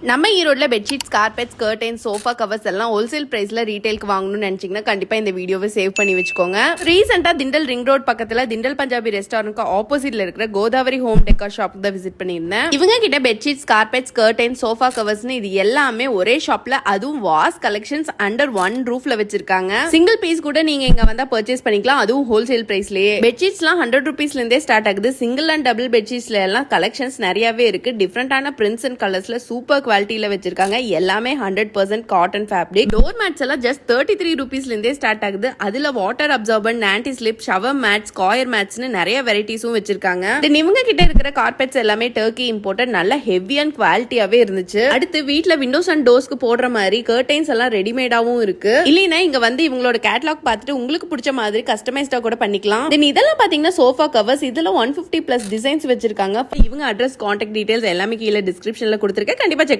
நம்ம ஈரோட்ல bedsheets, carpets, curtains, sofa covers எல்லாம் ஹோல்சேல் பிரைஸ்ல ரீட்டைலுக்கு வாங்கணும்னு நினைச்சீங்கன்னா கண்டிப்பா இந்த வீடியோவை சேவ் பண்ணி வச்சுக்கோங்க. ரீசெண்டா திண்டல் ரிங் ரோட் பக்கத்துல திண்டல் பஞ்சாபி ரெஸ்டாரண்ட்க்கு ஆப்போசிட்ல இருக்கிற கோதாவரி ஹோம் டெக்கர் ஷாப்புக்கு தான் விசிட் பண்ணியிருந்தேன். இவங்க கிட்ட பெட்ஷீட்ஸ், கார்பெட்ஸ், கர்டைன்ஸ், சோஃபா கவர்ஸ்னு இது எல்லாமே ஒரே ஷாப்ல, அதுவும் வாஸ் கலெக்ஷன்ஸ் அண்டர் ஒன் ரூஃப்ல வச்சிருக்காங்க. சிங்கிள் பீஸ் கூட நீங்க இங்க வந்தா பர்ச்சேஸ் பண்ணிக்கலாம், அதுவும் ஹோல்சேல் பிரைஸ்லயே. பெட்ஷீட்ஸ்லாம் 100 rupeesல இருந்தே ஸ்டார்ட் ஆகுது. சிங்கிள் அண்ட் டபுள் பெட்ஷீட்ஸ்ல எல்லாம் கலெக்ஷன்ஸ் நிறையவே இருக்கு. டிஃபரெண்டான பிரிண்ட்ஸ் அண்ட் கலர்ஸ்ல சூப்பர் குவாலிட்டியில வச்சிருக்காங்க. எல்லாமே 100% காட்டன் ஃபேப்ரிக். டோர் மேட்ஸ் எல்லாம் ஜஸ்ட் 33 rupeesல இருந்தே ஸ்டார்ட் ஆகுது. அதுல water absorbent, anti slip, shower mats, coir மேட்ஸ்னு நிறைய வெரைட்டிஸும் வச்சிருக்காங்க. இவங்க கிட்ட இருக்கிற கார்பெட்ஸ் எல்லாமே டர்க்கி இம்போர்ட்டட், நல்ல ஹெவி அண்ட் குவாலிட்டியாவே இருந்துச்சு. அடுத்து வீட்ல விண்டோஸ் அண்ட் டோர்ஸ்க்கு போடுற மாதிரி கர்டைன்ஸ் எல்லாம் ரெடிமேடாவும் இருக்கு. இல்லைன்னா இங்க வந்து இவங்களோட கேட்டலாக் பார்த்துட்டு உங்களுக்கு பிடிச்ச மாதிரி கஸ்டமைஸ்டா கூட பண்ணிக்கலாம். இதெல்லாம் பாத்தீங்கன்னா சோஃபா கவர்ஸ், இதுல 150+ டிசைன்ஸ் வச்சிருக்காங்க. இவங்க அட்ரஸ், கான்டாக்ட் டீடைல்ஸ் எல்லாமே கீழே டிஸ்கிரிப்ஷன்ல கொடுத்திருக்கேன். கண்டிப்பா செக்